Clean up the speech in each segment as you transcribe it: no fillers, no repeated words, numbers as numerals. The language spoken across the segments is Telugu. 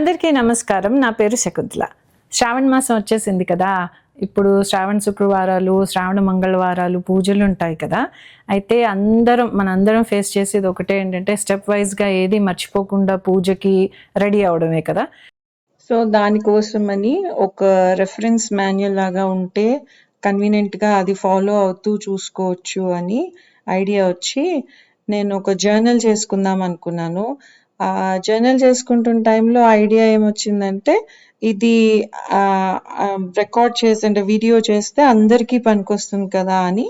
అందరికీ నమస్కారం. నా పేరు శకుంతల. శ్రావణ మాసం వచ్చేసింది కదా. ఇప్పుడు శ్రావణ శుక్రవారాలు, శ్రావణ మంగళవారాలు పూజలు ఉంటాయి కదా. అయితే మనందరం ఫేస్ చేసేది ఒకటే ఏంటంటే స్టెప్ వైజ్గా ఏది మర్చిపోకుండా పూజకి రెడీ అవడమే కదా. సో దానికోసమని ఒక రెఫరెన్స్ మాన్యువల్ లాగా ఉంటే కన్వీనియంట్గా అది ఫాలో అవుతూ చూసుకోవచ్చు అని ఐడియా వచ్చి నేను ఒక జర్నల్ చేసుకుందాం అనుకున్నాను. ఆ జర్నల్ చేసుకుంటున్న టైంలో ఐడియా ఏమొచ్చిందంటే ఇది రికార్డ్ చేసి అంటే వీడియో చేస్తే అందరికీ పనికొస్తుంది కదా అని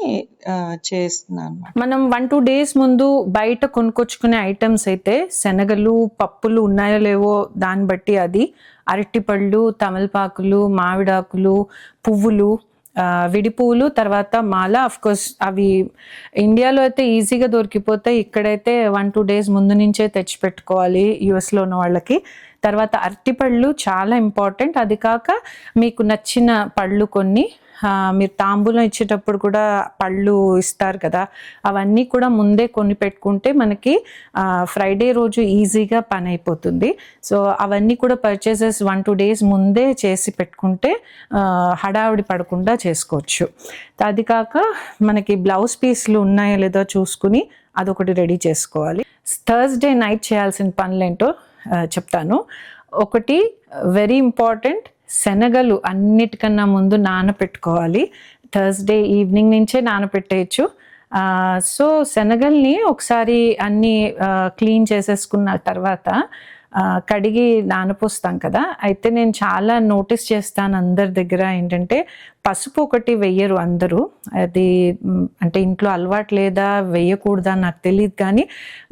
చేస్తున్నాను. మనం 1-2 days ముందు బయట కొనుక్కొచ్చుకునే ఐటమ్స్ అయితే శనగలు, పప్పులు ఉన్నాయో లేవో దాన్ని బట్టి అది అరటిపళ్ళు, తమలపాకులు, మామిడాకులు, పువ్వులు, విడి పువ్వులు, తర్వాత మాల. కోర్స్ అవి ఇండియాలో అయితే ఈజీగా దొరికిపోతాయి. ఇక్కడైతే 1-2 days ముందు నుంచే తెచ్చిపెట్టుకోవాలి యుఎస్లో ఉన్న వాళ్ళకి. తర్వాత అరటిపళ్ళు చాలా ఇంపార్టెంట్. అది కాక మీకు నచ్చిన పళ్ళు కొన్ని, మీరు తాంబూలం ఇచ్చేటప్పుడు కూడా పళ్ళు ఇస్తారు కదా, అవన్నీ కూడా ముందే కొని పెట్టుకుంటే మనకి ఫ్రైడే రోజు ఈజీగా పని అయిపోతుంది. సో అవన్నీ కూడా పర్చేసెస్ 1-2 days ముందే చేసి పెట్టుకుంటే హడావిడి పడకుండా చేసుకోవచ్చు. అది కాక మనకి బ్లౌజ్ పీస్లు ఉన్నాయో లేదో చూసుకుని అదొకటి రెడీ చేసుకోవాలి. థర్స్డే నైట్ చేయాల్సిన పనులేంటో చెప్తాను. ఒకటి వెరీ ఇంపార్టెంట్, శనగలు అన్నిటికన్నా ముందు నానపెట్టుకోవాలి. థర్స్డే ఈవినింగ్ నుంచే నానపెట్టేయచ్చు. సో శనగల్ని ఒకసారి అన్నీ క్లీన్ చేసేసుకున్న తర్వాత కడిగి నానపోస్తాం కదా. అయితే నేను చాలా నోటీస్ చేస్తాను అందరి దగ్గర ఏంటంటే పసుపు ఒకటి వెయ్యరు అందరూ. అది అంటే ఇంట్లో అలవాటు లేదా వేయకూడదా నాకు తెలియదు, కానీ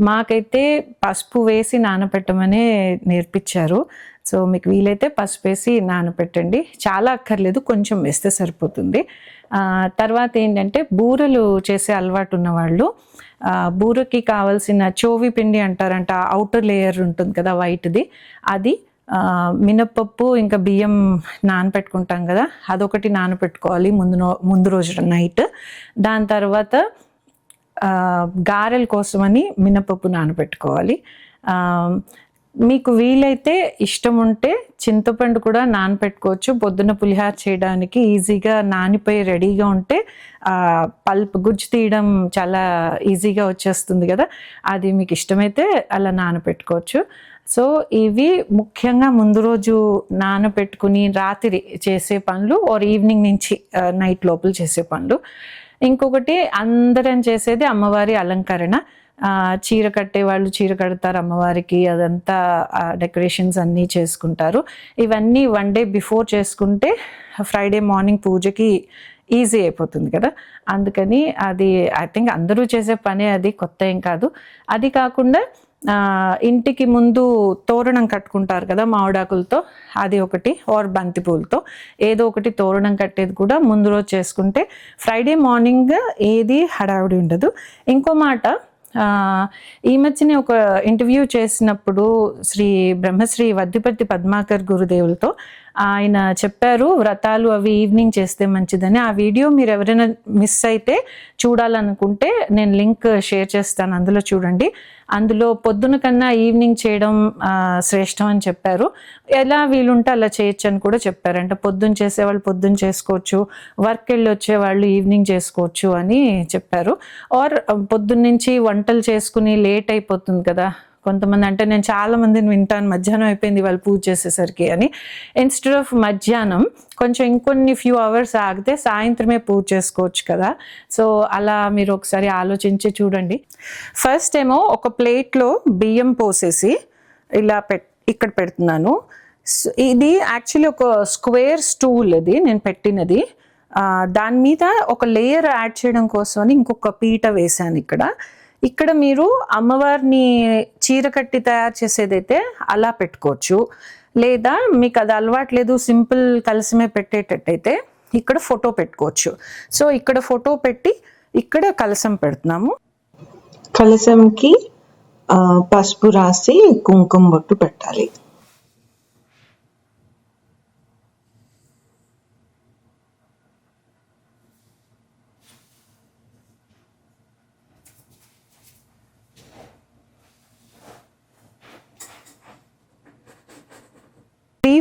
మాకైతే పసుపు వేసి నానపెట్టమనే నేర్పించారు. సో మీకు వీలైతే పసుపు వేసి నానపెట్టండి. చాలా అక్కర్లేదు, కొంచెం వేస్తే సరిపోతుంది. తర్వాత ఏంటంటే బూరెలు చేసే అలవాటు ఉన్నవాళ్ళు బూరకి కావాల్సిన చోవి పిండి అంటారంట, అవుటర్ లేయర్ ఉంటుంది కదా వైట్ది, అది మినప్పప్పు ఇంకా బియ్యం నానపెట్టుకుంటాం కదా, అదొకటి నానపెట్టుకోవాలి ముందు రోజు నైట్. దాని తర్వాత గారెల కోసమని మినప్పప్పు నానపెట్టుకోవాలి. మీకు వీలైతే ఇష్టం ఉంటే చింతపండు కూడా నానపెట్టుకోవచ్చు. పొద్దున్న పులిహార చేయడానికి ఈజీగా నానిపోయి రెడీగా ఉంటే పల్ప్ గుజ్జు తీయడం చాలా ఈజీగా వచ్చేస్తుంది కదా. అది మీకు ఇష్టమైతే అలా నానపెట్టుకోవచ్చు. సో ఇవి ముఖ్యంగా ముందు రోజు నానపెట్టుకుని రాత్రి చేసే పనులు, ఆర్ ఈవినింగ్ నుంచి నైట్ లోపల చేసే పనులు. ఇంకొకటి అందరం చేసేది అమ్మవారి అలంకరణ. చీర కట్టే వాళ్ళు చీర కడతారు అమ్మవారికి, అదంతా డెకరేషన్స్ అన్నీ చేసుకుంటారు. ఇవన్నీ 1 day బిఫోర్ చేసుకుంటే ఫ్రైడే మార్నింగ్ పూజకి ఈజీ అయిపోతుంది కదా. అందుకని అది ఐ థింక్ అందరూ చేసే పనే, అది కొత్త ఏం కాదు. అది కాకుండా ఇంటికి ముందు తోరణం కట్టుకుంటారు కదా మామిడాకులతో, అది ఒకటి, ఆర్ బంతిపూలతో ఏదో ఒకటి తోరణం కట్టేది కూడా ముందు రోజు చేసుకుంటే ఫ్రైడే మార్నింగ్ ఏది హడావిడి ఉండదు. ఇంకో మాట, ఈ మధ్యనే ఒక ఇంటర్వ్యూ చేసినప్పుడు శ్రీ బ్రహ్మశ్రీ వద్దిపర్తి పద్మాకర్ గురుదేవులతో ఆయన చెప్పారు వ్రతాలు అవి ఈవినింగ్ చేస్తే మంచిదని. ఆ వీడియో మీరు ఎవరైనా మిస్ అయితే చూడాలనుకుంటే నేను లింక్ షేర్ చేస్తాను, అందులో చూడండి. అందులో పొద్దున కన్నా ఈవినింగ్ చేయడం శ్రేష్టం అని చెప్పారు. ఎలా వీలుంటే అలా చేయొచ్చు అని కూడా చెప్పారు. అంటే పొద్దున్న చేసేవాళ్ళు పొద్దున్న చేసుకోవచ్చు, వర్క్ వెళ్ళి వచ్చేవాళ్ళు ఈవినింగ్ చేసుకోవచ్చు అని చెప్పారు. ఆర్ పొద్దున్నుంచి వంటలు చేసుకుని లేట్ అయిపోతుంది కదా కొంతమంది, అంటే నేను చాలా మందిని వింటాను మధ్యాహ్నం అయిపోయింది వాళ్ళు పూజ చేసేసరికి అని. ఇన్స్టెడ్ ఆఫ్ మధ్యాహ్నం కొంచెం ఇంకొన్ని ఫ్యూ అవర్స్ ఆగితే సాయంత్రమే పూజ చేసుకోవచ్చు కదా. సో అలా మీరు ఒకసారి ఆలోచించి చూడండి. ఫస్ట్ ఏమో ఒక ప్లేట్లో బియ్యం పోసేసి ఇలా ఇక్కడ పెడుతున్నాను. ఇది యాక్చువల్లీ ఒక స్క్వేర్ స్టూల్, ఇది నేను పెట్టినది. దాని మీద ఒక లేయర్ యాడ్ చేయడం కోసం అని ఇంకొక పీట వేశాను. ఇక్కడ మీరు అమ్మవారిని చీర కట్టి తయారు చేసేదైతే అలా పెట్టుకోవచ్చు, లేదా మీకు అది అలవాట్లేదు సింపుల్ కలసమే పెట్టేటట్టయితే ఇక్కడ ఫోటో పెట్టుకోవచ్చు. సో ఇక్కడ ఫోటో పెట్టి ఇక్కడ కలసం పెడుతున్నాము. కలసంకి పసుపు రాసి కుంకుమ బొట్టు పెట్టాలి.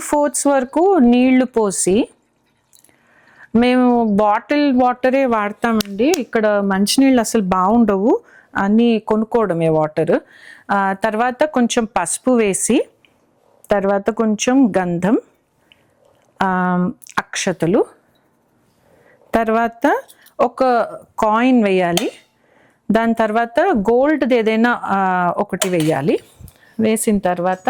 3/4 వరకు నీళ్లు పోసి, మేము బాటిల్ వాటరే వాడతామండి. ఇక్కడ మంచినీళ్ళు అసలు బాగుండవు, అన్నీ కొనుక్కోవడమే వాటర్. తర్వాత కొంచెం పసుపు వేసి, తర్వాత కొంచెం గంధం, అక్షతలు, తర్వాత ఒక కాయిన్ వేయాలి. దాని తర్వాత గోల్డ్ది ఏదైనా ఒకటి వేయాలి. వేసిన తర్వాత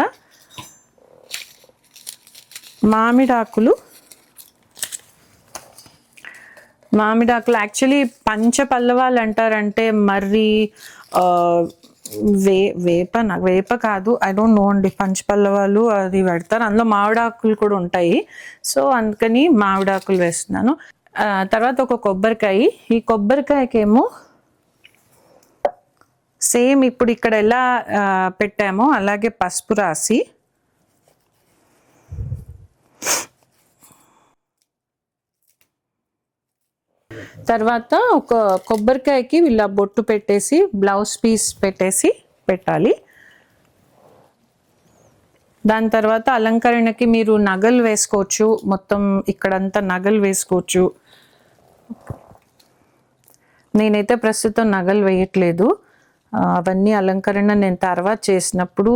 మామిడాకులు యాక్చువల్లీ పంచపల్లవాలు అంటారంటే మర్రి, వేప కాదు, ఐ డోంట్ నో అండి. పంచపల్లవాలు అది పెడతారు, అందులో మామిడాకులు కూడా ఉంటాయి. సో అందుకని మామిడాకులు వేస్తున్నాను. తర్వాత ఒక కొబ్బరికాయ. ఈ కొబ్బరికాయకేమో సేమ్ ఇప్పుడు ఇక్కడ ఎలా పెట్టామో అలాగే పసుపు రాసి, తర్వాత ఒక కొబ్బరికాయకి ఇలా బొట్టు పెట్టేసి బ్లౌజ్ పీస్ పెట్టేసి పెట్టాలి. దాని తర్వాత అలంకరణకి మీరు నగలు వేసుకోవచ్చు, మొత్తం ఇక్కడంతా నగలు వేసుకోవచ్చు. నేనైతే ప్రస్తుతం నగలు వేయట్లేదు, అవన్నీ అలంకరణ నేను తర్వాత చేసినప్పుడు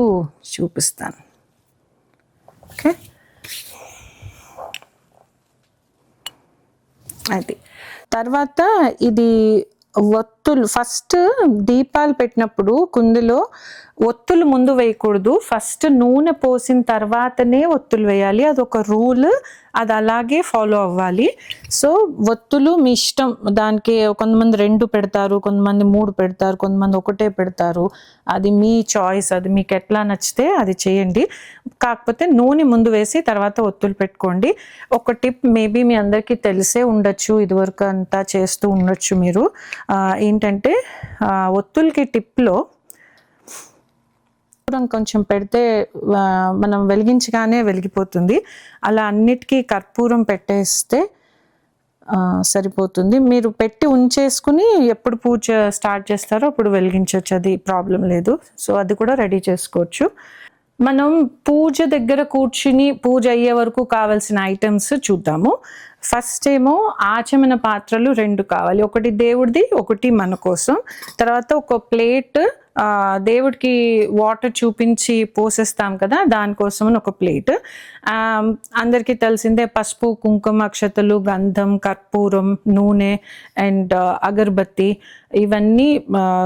చూపిస్తాను. ఓకే, అది తర్వాత ఇది ఒత్తులు. ఫస్ట్ దీపాలు పెట్టినప్పుడు కుందులో ఒత్తులు ముందు వేయకూడదు, ఫస్ట్ నూనె పోసిన తర్వాతనే ఒత్తులు వేయాలి. అదొక రూల్, అది అలాగే ఫాలో అవ్వాలి. సో ఒత్తులు మీ ఇష్టం, దానికి కొంతమంది 2 పెడతారు, కొంతమంది 3 పెడతారు, కొంతమంది ఒకటే పెడతారు. అది మీ చాయిస్, అది మీకు ఎట్లా నచ్చితే అది చేయండి. కాకపోతే నూనె ముందు వేసి తర్వాత ఒత్తులు పెట్టుకోండి. ఒక టిప్ మేబీ మీ అందరికీ తెలిసే ఉండొచ్చు, ఇదివరకు అంతా చేస్తూ ఉండొచ్చు మీరు. ఏంటంటే ఒత్తులకి టిప్లో కొంచెం పెడితే మనం వెలిగించగానే వెలిగిపోతుంది. అలా అన్నిటికీ కర్పూరం పెట్టేస్తే సరిపోతుంది. మీరు పెట్టి ఉంచేసుకుని ఎప్పుడు పూజ స్టార్ట్ చేస్తారో అప్పుడు వెలిగించవచ్చు, అది ప్రాబ్లం లేదు. సో అది కూడా రెడీ చేసుకోవచ్చు. మనం పూజ దగ్గర కూర్చుని పూజ అయ్యే వరకు కావాల్సిన ఐటమ్స్ చూద్దాము. ఫస్ట్ ఏమో ఆచమన పాత్రలు 2 కావాలి, ఒకటి దేవుడిది, ఒకటి మన కోసం. తర్వాత ఒక ప్లేట్, దేవుడికి వాటర్ చూపించి పోసేస్తాం కదా, దానికోసం ఒక ప్లేట్. అందరికీ తెలిసిందే పసుపు, కుంకుమ, అక్షతలు, గంధం, కర్పూరం, నూనె అండ్ అగరబత్తి, ఇవన్నీ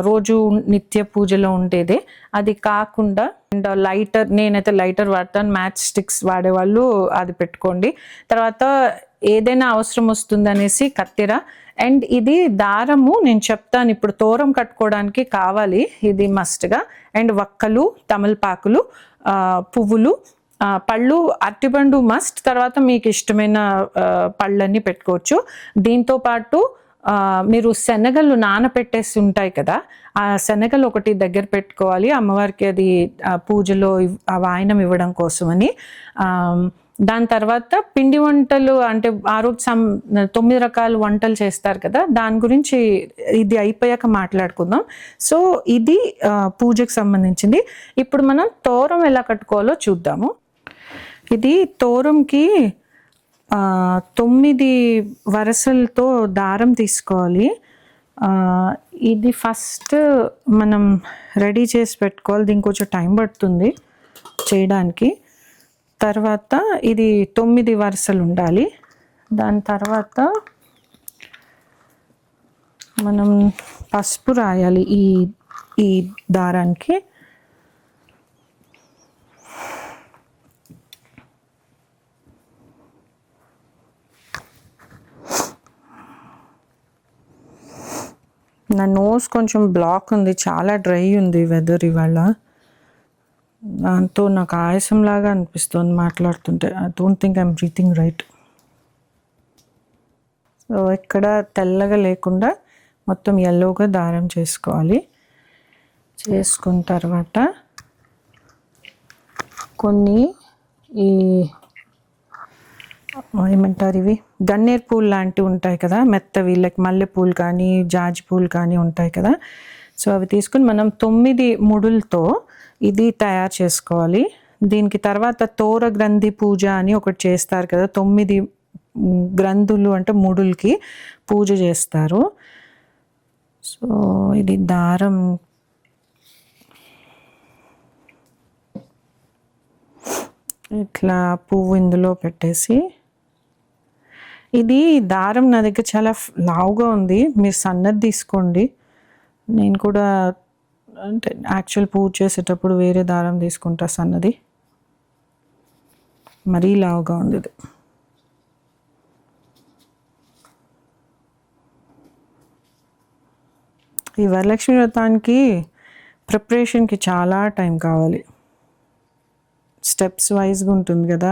రోజు నిత్య పూజలో ఉండేదే. అది కాకుండా అండ్ లైటర్, నేనైతే లైటర్ వాడతాను, మ్యాచ్ స్టిక్స్ వాడేవాళ్ళు అది పెట్టుకోండి. తర్వాత ఏదైనా అవసరం వస్తుంది అనేసి కత్తెర. అండ్ ఇది దారము నేను చెప్తాను ఇప్పుడు, తోరం కట్టుకోవడానికి కావాలి, ఇది మస్ట్గా. అండ్ వక్కలు, తమలపాకులు, పువ్వులు, పళ్ళు, అరటిపండు మస్ట్. తర్వాత మీకు ఇష్టమైన పళ్ళన్నీ పెట్టుకోవచ్చు. దీంతో పాటు మీరు శనగలు నానపెట్టేసి ఉంటాయి కదా, ఆ శనగలు ఒకటి దగ్గర పెట్టుకోవాలి, అమ్మవారికి అది పూజలో వాయనం ఇవ్వడం కోసమని. దాని తర్వాత పిండి వంటలు, అంటే ఆ రోజు 9 రకాల వంటలు చేస్తారు కదా, దాని గురించి ఇది అయిపోయాక మాట్లాడుకుందాం. సో ఇది పూజకు సంబంధించింది. ఇప్పుడు మనం తోరం ఎలా కట్టుకోవాలో చూద్దాము. ఇది తోరంకి 9 వరసలతో దారం తీసుకోవాలి. ఇది ఫస్ట్ మనం రెడీ చేసి పెట్టుకోవాలి, దీనికి కొంచెం టైం పడుతుంది చేయడానికి. తర్వాత ఇది 9 వరుసలు ఉండాలి. దాని తర్వాత మనం పసుపు రాయాలి ఈ దారానికి. నా నోస్ కొంచెం బ్లాక్ ఉంది, చాలా డ్రై ఉంది వెదర్ ఇవాళ, దాంతో నాకు ఆయాసంలాగా అనిపిస్తుంది మాట్లాడుతుంటే. I don't think I'm breathing right. So ఇక్కడ తెల్లగా లేకుండా మొత్తం ఎల్లోగా దారం చేసుకోవాలి. చేసుకున్న తర్వాత కొన్ని ఈ ఏమంటారు, ఇవి గన్నేరు పూలు లాంటివి ఉంటాయి కదా, మెత్తవి, లైక్ మల్లెపూలు కానీ జాజి పూలు కానీ ఉంటాయి కదా. సో అవి తీసుకుని మనం 9 ముడులతో ఇది తయారు చేసుకోవాలి. దీనికి తర్వాత తోర గ్రంథి పూజ అని ఒకటి చేస్తారు కదా, 9 గ్రంథులు అంటే ముడులకి పూజ చేస్తారు. సో ఇది దారం ఇట్లా పువ్వు ఇందులో పెట్టేసి, ఇది దారం నా దగ్గర చాలా లావుగా ఉంది, మీరు సన్నది తీసుకోండి. నేను కూడా అంటే యాక్చువల్ పూజ చేసేటప్పుడు వేరే దారం తీసుకుంటా సన్నది, మరీ లావుగా ఉంది ఇది. ఈ వరలక్ష్మి వ్రతానికి ప్రిపరేషన్కి చాలా టైం కావాలి, స్టెప్స్ వైజ్గా ఉంటుంది కదా.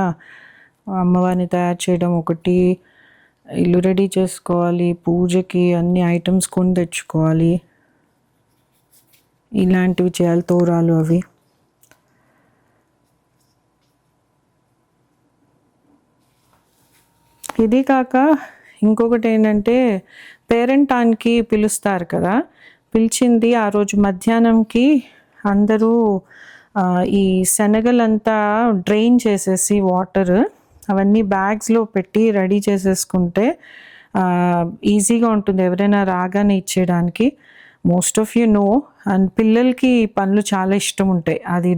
అమ్మవారిని తయారు చేయడం ఒకటి, ఇల్లు రెడీ చేసుకోవాలి, పూజకి అన్ని ఐటమ్స్ కొని తెచ్చుకోవాలి, ఇలాంటివి చేయాలి, తోరాలు అవి. ఇది కాక ఇంకొకటి ఏంటంటే పేరెంటానికి పిలుస్తారు కదా, పిలిచింది ఆ రోజు మధ్యాహ్నంకి అందరూ ఈ శనగలంతా డ్రైన్ చేసేసి వాటర్ అవన్నీ బ్యాగ్స్లో పెట్టి రెడీ చేసేసుకుంటే ఈజీగా ఉంటుంది ఎవరైనా రాగానే ఇచ్చేయడానికి. Most of you know, and పిల్లలకి పనులు చాలా ఇష్టం ఉంటాయి. అది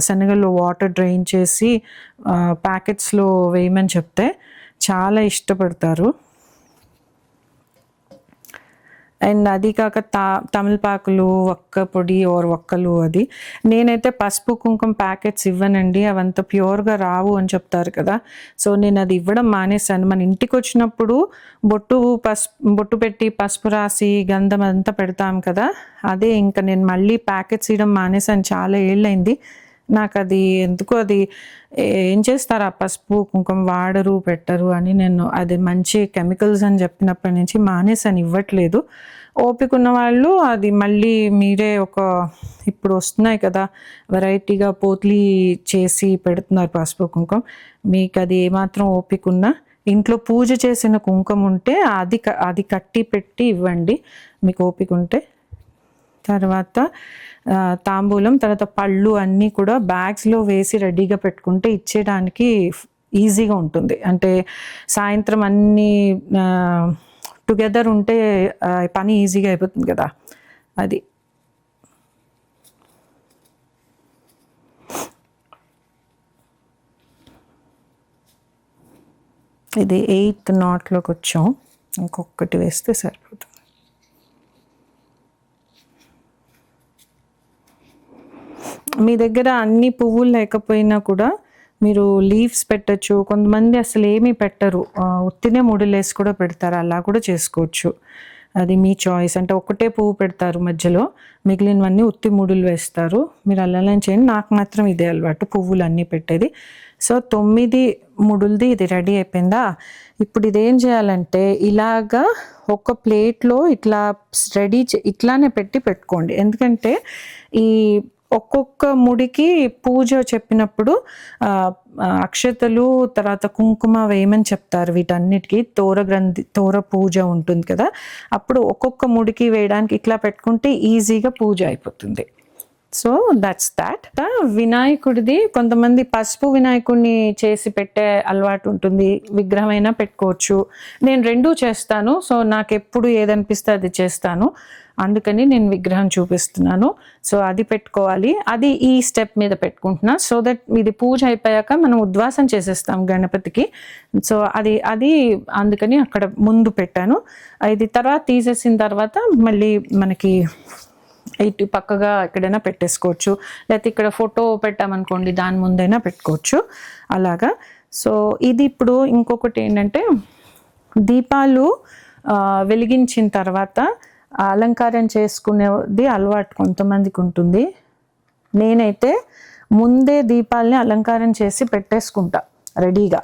శనగల్లో వాటర్ డ్రైన్ చేసి ప్యాకెట్స్లో వేయమని చెప్తే చాలా ఇష్టపడతారు. అండ్ అది కాక తమలపాకులు, ఒక్క పొడి ఒక్కలు. అది నేనైతే పసుపు కుంకుమ ప్యాకెట్స్ ఇవ్వనండి, అవంతా ప్యూర్గా రావు అని చెప్తారు కదా. సో నేను అది ఇవ్వడం మానేశాను. మన ఇంటికి వచ్చినప్పుడు బొట్టు పెట్టి పసుపు రాసి గంధం అంతా పెడతాం కదా, అదే ఇంకా నేను మళ్ళీ ప్యాకెట్స్ ఇవ్వడం మానేశాను, చాలా ఏళ్ళైంది. నాకు అది ఎందుకు, అది ఏం చేస్తారు ఆ పసుపు కుంకుమ వాడరు పెట్టరు అని, నేను అది మంచి కెమికల్స్ అని చెప్పినప్పటి నుంచి మానేసాను, ఇవ్వట్లేదు. ఓపిక ఉన్న వాళ్ళు అది మళ్ళీ మీరే ఇప్పుడు వస్తున్నాయి కదా వెరైటీగా పోత్లీ చేసి పెడుతున్నారు పసుపు కుంకుమ, మీకు అది ఏమాత్రం ఓపిక ఉన్నా ఇంట్లో పూజ చేసిన కుంకుమ ఉంటే అది కట్టి పెట్టి ఇవ్వండి మీకు ఓపిక ఉంటే. తర్వాత తాంబూలం, తర్వాత పళ్ళు అన్నీ కూడా బ్యాగ్స్లో వేసి రెడీగా పెట్టుకుంటే ఇచ్చేయడానికి ఈజీగా ఉంటుంది. అంటే సాయంత్రం అన్నీ టుగెదర్ ఉంటే పని ఈజీగా అయిపోతుంది కదా. అది ఇది 8th నాట్లోకి వచ్చాం, ఇంకొకటి వేస్తే సరిపోతుంది. మీ దగ్గర అన్ని పువ్వులు లేకపోయినా కూడా మీరు లీవ్స్ పెట్టచ్చు, కొంతమంది అసలు ఏమీ పెట్టరు, ఉత్తినే ముడులేసి కూడా పెడతారు, అలా కూడా చేసుకోవచ్చు. అది మీ చాయిస్. అంటే ఒకటే పువ్వు పెడతారు మధ్యలో, మిగిలినవన్నీ ఉత్తి ముడులు వేస్తారు, మీరు అలానే చేయండి. నాకు మాత్రం ఇదే అలవాటు, పువ్వులు అన్నీ పెట్టేది. సో 9 ముడులది ఇది రెడీ అయిపోయిందా. ఇప్పుడు ఇదేం చేయాలంటే ఇలాగా ఒక ప్లేట్లో ఇట్లా రెడీ ఇట్లానే పెట్టుకోండి. ఎందుకంటే ఈ ఒక్కొక్క ముడికి పూజ చెప్పినప్పుడు అక్షతలు తర్వాత కుంకుమ వేయమని చెప్తారు. వీటన్నిటికీ తోర పూజ ఉంటుంది కదా, అప్పుడు ఒక్కొక్క ముడికి వేయడానికి ఇట్లా పెట్టుకుంటే ఈజీగా పూజ అయిపోతుంది. So that's that. వినాయకుడిది కొంతమంది పసుపు వినాయకుడిని చేసి పెట్టే అలవాటు ఉంటుంది, విగ్రహం అయినా పెట్టుకోవచ్చు. నేను రెండూ చేస్తాను, సో నాకు ఎప్పుడు ఏదనిపిస్తే అది చేస్తాను, అందుకని నేను విగ్రహం చూపిస్తున్నాను. సో అది పెట్టుకోవాలి, అది ఈ స్టెప్ మీద పెట్టుకుంటున్నా. సో దట్ ఇది పూజ అయిపోయాక మనం ఉద్వాసం చేసేస్తాం గణపతికి. సో అది అందుకని అక్కడ ముందు పెట్టాను. ఇది తర్వాత తీసేసిన తర్వాత మళ్ళీ మనకి ఇటు పక్కగా ఎక్కడైనా పెట్టేసుకోవచ్చు, లేకపోతే ఇక్కడ ఫోటో పెట్టామనుకోండి దాని ముందైనా పెట్టుకోవచ్చు అలాగా. సో ఇది ఇప్పుడు ఇంకొకటి ఏంటంటే దీపాలు వెలిగించిన తర్వాత అలంకారం చేసుకునేది అలవాటు కొంతమందికి ఉంటుంది. నేనైతే ముందే దీపాలని అలంకారం చేసి పెట్టేసుకుంటా రెడీగా.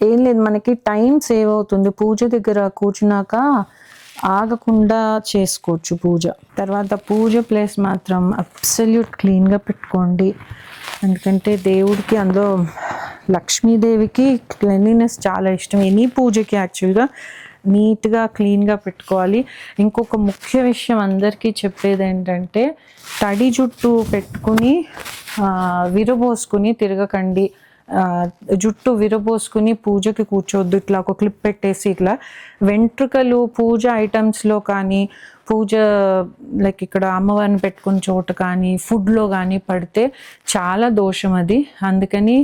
ఏం లేదు, మనకి టైం సేవ్ అవుతుంది, పూజ దగ్గర కూర్చున్నాక ఆగకుండా చేసుకోవచ్చు పూజ. తర్వాత పూజ ప్లేస్ మాత్రం అబ్సల్యూట్ క్లీన్గా పెట్టుకోండి, ఎందుకంటే దేవుడికి లక్ష్మీదేవికి క్లెన్లీనెస్ చాలా ఇష్టం. ఎనీ పూజకి యాక్చువల్గా నీట్గా క్లీన్గా పెట్టుకోవాలి. ఇంకొక ముఖ్య విషయం అందరికీ చెప్పేది ఏంటంటే, తడి జుట్టు పెట్టుకుని విరబోసుకుని తిరగకండి. జుట్టు విరబోసుకుని పూజకి కూర్చోవద్దు. ఇట్లా ఒక క్లిప్ పెట్టేసి ఇట్లా వెంట్రుకలు పూజ ఐటమ్స్లో కానీ, పూజ లైక్ ఇక్కడ అమ్మవారిని పెట్టుకున్న చోట కానీ, ఫుడ్లో కానీ పడితే చాలా దోషం అది. అందుకని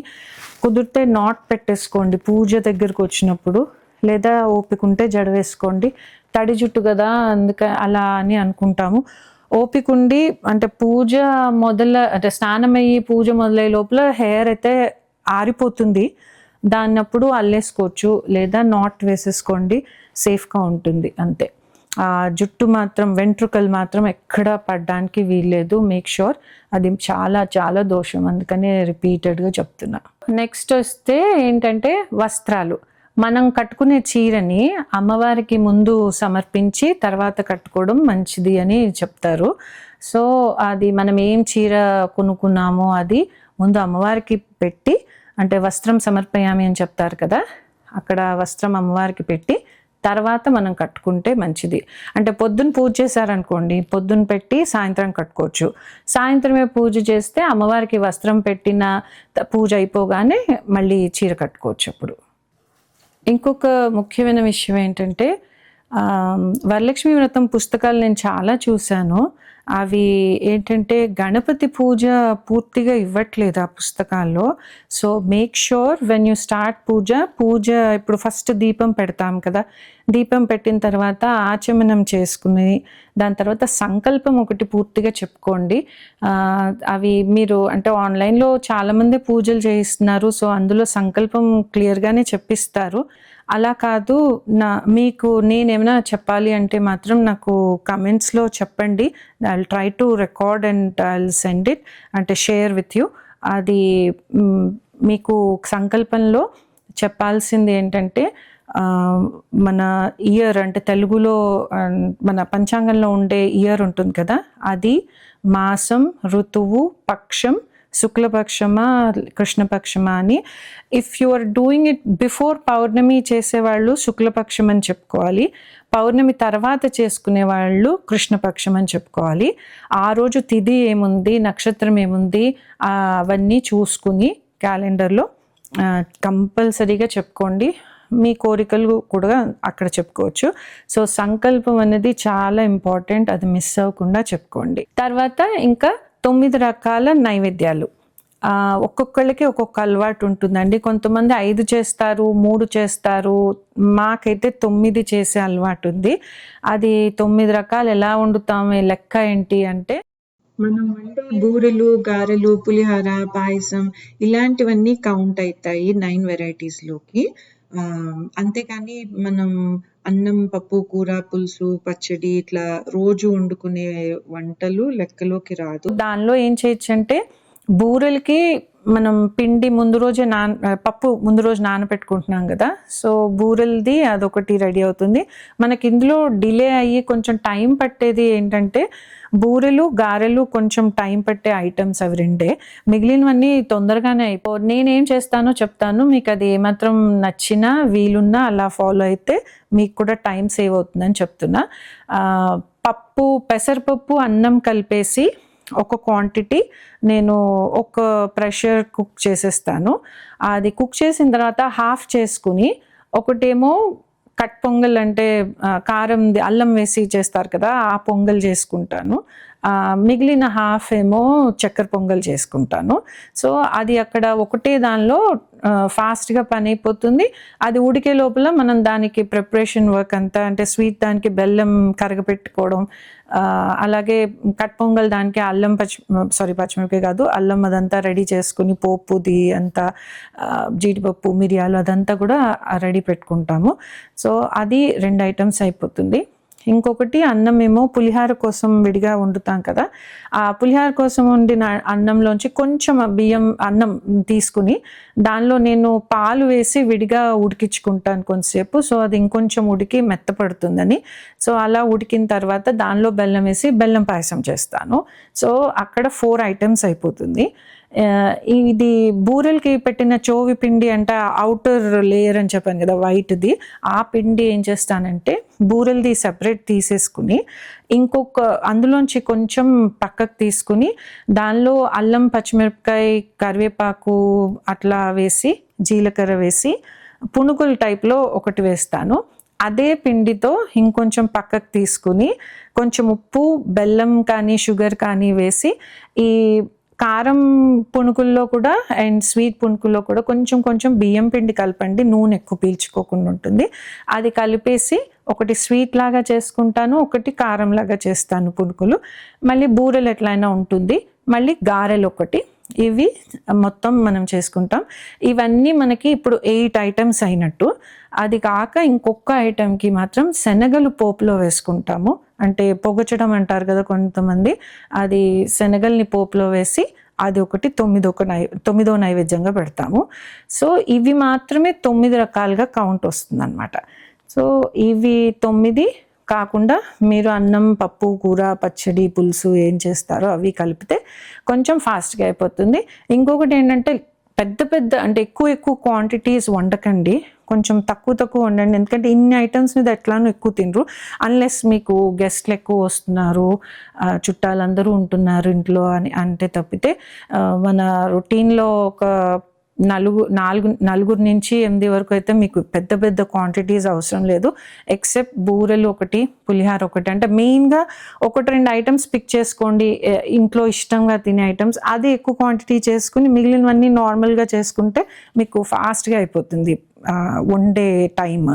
కుదిరితే నాట్ పెట్టేసుకోండి పూజ దగ్గరకు వచ్చినప్పుడు, లేదా ఓపిక ఉంటే జడ వేసుకోండి. తడి జుట్టు కదా అలా అని అనుకుంటాము. ఓపిక ఉండి అంటే పూజ అంటే స్నానం అయ్యి పూజ మొదలయ్యే లోపల హెయిర్ అయితే ఆరిపోతుంది. దాన్నప్పుడు అల్లేసుకోవచ్చు, లేదా నాట్ వేసేసుకోండి, సేఫ్గా ఉంటుంది అంతే. జుట్టు మాత్రం వెంట్రుకలు మాత్రం ఎక్కడ పడడానికి వీల్లేదు. మేక్ షూర్, అది చాలా చాలా దోషం, అందుకనే రిపీటెడ్గా చెప్తున్నా. నెక్స్ట్ వస్తే ఏంటంటే వస్త్రాలు. మనం కట్టుకునే చీరని అమ్మవారికి ముందు సమర్పించి తర్వాత కట్టుకోవడం మంచిది అని చెప్తారు. సో అది మనం ఏం చీర కొనుక్కున్నామో అది ముందు అమ్మవారికి పెట్టి, అంటే వస్త్రం సమర్పయామి అని చెప్తారు కదా, అక్కడ వస్త్రం అమ్మవారికి పెట్టి తర్వాత మనం కట్టుకుంటే మంచిది. అంటే పొద్దున్న పూజ చేశారనుకోండి, పొద్దున్న పెట్టి సాయంత్రం కట్టుకోవచ్చు. సాయంత్రమే పూజ చేస్తే అమ్మవారికి వస్త్రం పెట్టిన పూజ అయిపోగానే మళ్ళీ చీర కట్టుకోవచ్చు అప్పుడు. ఇంకొక ముఖ్యమైన విషయం ఏంటంటే, వరలక్ష్మి వ్రతం పుస్తకాలు నేను చాలా చూశాను. అవి ఏంటంటే గణపతి పూజ పూర్తిగా ఇవ్వట్లేదు ఆ పుస్తకాల్లో. So make sure when you start puja ఇప్పుడు ఫస్ట్ దీపం పెడతాం కదా, దీపం పెట్టిన తర్వాత ఆచమనం చేసుకుని దాని తర్వాత సంకల్పం ఒకటి పూర్తిగా చెప్పుకోండి. అవి మీరు అంటే ఆన్లైన్లో చాలామంది పూజలు చేయిస్తున్నారు, సో అందులో సంకల్పం క్లియర్గానే చెప్పిస్తారు. అలా కాదు, మీకు నేనేమైనా చెప్పాలి అంటే మాత్రం నాకు కమెంట్స్లో చెప్పండి. I will try to record and I will send it, అంటే షేర్ విత్ యూ. అది మీకు సంకల్పంలో చెప్పాల్సింది ఏంటంటే, మన ఇయర్ అంటే తెలుగులో మన పంచాంగంలో ఉండే ఇయర్ ఉంటుంది కదా, అది మాసం, ఋతువు, పక్షం, శుక్లపక్షమా కృష్ణపక్షమా అని. If you are doing it before పౌర్ణమి చేసేవాళ్ళు శుక్లపక్షం అని చెప్పుకోవాలి, పౌర్ణమి తర్వాత చేసుకునే వాళ్ళు కృష్ణపక్షం అని చెప్పుకోవాలి. ఆ రోజు తిథి ఏముంది, నక్షత్రం ఏముంది, అవన్నీ చూసుకుని క్యాలెండర్లో కంపల్సరీగా చెప్పుకోండి. మీ కోరికలు కూడా అక్కడ చెప్పుకోవచ్చు. సో సంకల్పం అనేది చాలా ఇంపార్టెంట్, అది మిస్ అవ్వకుండా చెప్పుకోండి. తర్వాత ఇంకా 9 రకాల నైవేద్యాలు. ఒక్కొక్కళ్ళకి ఒక్కొక్క అలవాటు ఉంటుందండి. కొంతమంది 5 చేస్తారు, 3 చేస్తారు. మాకైతే 9 చేసే అలవాటు ఉంది. అది 9 రకాలు ఎలా వండుతామే లెక్క ఏంటి అంటే, మనం వండే బూరెలు, గారెలు, పులిహోర, పాయసం ఇలాంటివన్నీ కౌంట్ అవుతాయి 9 వెరైటీస్లోకి. అంతేకాని మనం అన్నం, పప్పు, కూర, పులుసు, పచ్చడి ఇట్లా రోజు వండుకునే వంటలు లెక్కలోకి రాదు. దానిలో ఏం చేయొచ్చు అంటే, బూరెలకి మనం పిండి ముందు రోజే పప్పు ముందు రోజు నానబెట్టుకుంటున్నాం కదా, సో బూరెలది అదొకటి రెడీ అవుతుంది. మనకి ఇందులో డిలే అయ్యి కొంచెం టైం పట్టేది ఏంటంటే, బూరెలు, గారెలు కొంచెం టైం పట్టే ఐటమ్స్ అవి రెండే. మిగిలినవన్నీ తొందరగానే నేనేం చేస్తానో చెప్తాను, మీకు అది ఏమాత్రం నచ్చినా వీలున్నా అలా ఫాలో అయితే మీకు కూడా టైం సేవ్ అవుతుందని చెప్తున్నా. పప్పు, పెసరపప్పు, అన్నం కలిపేసి ఒక క్వాంటిటీ నేను ఒక ప్రెషర్ కుక్ చేసేస్తాను. అది కుక్ చేసిన తర్వాత హాఫ్ చేసుకుని, ఒకటేమో కట్ పొంగల్ అంటే కారంది అల్లం వేసి చేస్తారు కదా, ఆ పొంగల్ చేసుకుంటాను. మిగిలిన హాఫ్ ఏమో చక్కెర పొంగల్ చేసుకుంటాను. సో అది అక్కడ ఒకటే దానిలో ఫాస్ట్గా పని అయిపోతుంది. అది ఉడికే లోపల మనం దానికి ప్రిపరేషన్ వర్క్ అంతా, అంటే స్వీట్ దానికి బెల్లం కరగపెట్టుకోవడం, అలాగే కట్ పొంగల్ దానికి అల్లం పచ్చిమిరపకాయ కాదు అల్లం అదంతా రెడీ చేసుకుని, పోపుది అంతా జీడిపప్పు, మిరియాలు అదంతా కూడా రెడీ పెట్టుకుంటాము. సో అది 2 ఐటమ్స్ అయిపోతుంది. ఇంకొకటి అన్నం ఏమో పులిహార కోసం విడిగా వండుతాం కదా, ఆ పులిహార కోసం వండిన అన్నంలోంచి కొంచెం అన్నం తీసుకుని దానిలో నేను పాలు వేసి విడిగా ఉడికించుకుంటాను కొంతసేపు. సో అది ఇంకొంచెం ఉడికి మెత్తపడుతుందని. సో అలా ఉడికిన తర్వాత దానిలో బెల్లం వేసి బెల్లం పాయసం చేస్తాను. సో అక్కడ 4 ఐటమ్స్ అయిపోతుంది. ఇది బూరెలకి పెట్టిన చోవి పిండి అంటే అవుటర్ లేయర్ అని చెప్పాను కదా వైట్ది, ఆ పిండి ఏం చేస్తానంటే బూరెలది సెపరేట్ తీసేసుకుని ఇంకొక అందులోంచి కొంచెం పక్కకు తీసుకుని దానిలో అల్లం, పచ్చిమిరపకాయ, కరివేపాకు అట్లా వేసి జీలకర్ర వేసి పునుగుల టైప్లో ఒకటి వేస్తాను. అదే పిండితో ఇంకొంచెం పక్కకు తీసుకుని కొంచెం ఉప్పు, బెల్లం కానీ షుగర్ కానీ వేసి ఈ కారం పునుకుల్లో కూడా అండ్ స్వీట్ పునుకుల్లో కూడా కొంచెం కొంచెం బియ్యం పిండి కలపండి, నూనె ఎక్కువ పీల్చుకోకుండా ఉంటుంది. అది కలిపేసి ఒకటి స్వీట్ లాగా చేసుకుంటాను, ఒకటి కారం లాగా చేస్తాను పునుకులు. మళ్ళీ బూరెలు ఎట్లయినా ఉంటుంది, మళ్ళీ గారెలు ఒకటి, ఇవి మొత్తం మనం చేసుకుంటాం. ఇవన్నీ మనకి ఇప్పుడు 8 ఐటమ్స్ అయినట్టు. అది కాక ఇంకొక ఐటెంకి మాత్రం శనగలు పోపులో వేసుకుంటాము, అంటే పొగచడం అంటారు కదా కొంతమంది, అది శనగల్ని పోపులో వేసి అది ఒకటి 9వ నైవేద్యంగా పెడతాము. సో ఇవి మాత్రమే 9 రకాలుగా కౌంట్ వస్తుంది అనమాట. సో ఇవి 9 కాకుండా మీరు అన్నం, పప్పు, కూర, పచ్చడి, పులుసు ఏం చేస్తారో అవి కలిపితే కొంచెం ఫాస్ట్గా అయిపోతుంది. ఇంకొకటి ఏంటంటే పెద్ద పెద్ద అంటే ఎక్కువ క్వాంటిటీస్ వండకండి, కొంచెం తక్కువ వండండి. ఎందుకంటే ఇన్ని ఐటమ్స్ మీద ఎట్లానో ఎక్కువ తినరు, అన్లెస్ మీకు గెస్ట్లు ఎక్కువ వస్తున్నారు, చుట్టాలందరూ ఉంటున్నారు ఇంట్లో అని అంటే తప్పితే మన రొటీన్లో ఒక నలుగురు నుంచి 8 వరకు అయితే మీకు పెద్ద క్వాంటిటీస్ అవసరం లేదు. ఎక్సెప్ట్ బూరెలు ఒకటి, పులిహార ఒకటి, అంటే మెయిన్గా 1-2 ఐటమ్స్ పిక్ చేసుకోండి ఇంట్లో ఇష్టంగా తినే ఐటమ్స్, అది ఎక్కువ క్వాంటిటీ చేసుకుని మిగిలినవన్నీ నార్మల్గా చేసుకుంటే మీకు ఫాస్ట్గా అయిపోతుంది వండే టైమ్.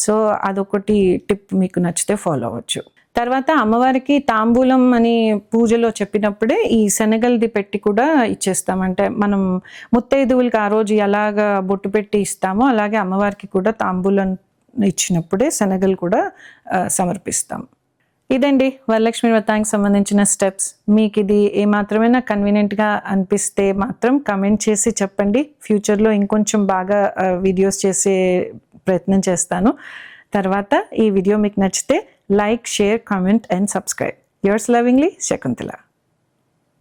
సో అదొకటి టిప్ మీకు నచ్చితే ఫాలో అవ్వచ్చు. తర్వాత అమ్మవారికి తాంబూలం అని పూజలో చెప్పినప్పుడే ఈ శనగలది పెట్టి కూడా ఇచ్చేస్తాం. అంటే మనం ముత్తైదువులకి ఆ రోజు ఎలాగా బొట్టు పెట్టి ఇస్తామో అలాగే అమ్మవారికి కూడా తాంబూలం ఇచ్చినప్పుడే శనగలు కూడా సమర్పిస్తాం. ఇదండి వరలక్ష్మి వ్రతానికి సంబంధించిన స్టెప్స్. మీకు ఇది ఏమాత్రమైనా కన్వీనియంట్గా అనిపిస్తే మాత్రం కమెంట్ చేసి చెప్పండి. ఫ్యూచర్లో ఇంకొంచెం బాగా వీడియోస్ చేసే ప్రయత్నం చేస్తాను. తర్వాత ఈ వీడియో మీకు నచ్చితే like, share, comment and subscribe. Yours lovingly, Shakuntala.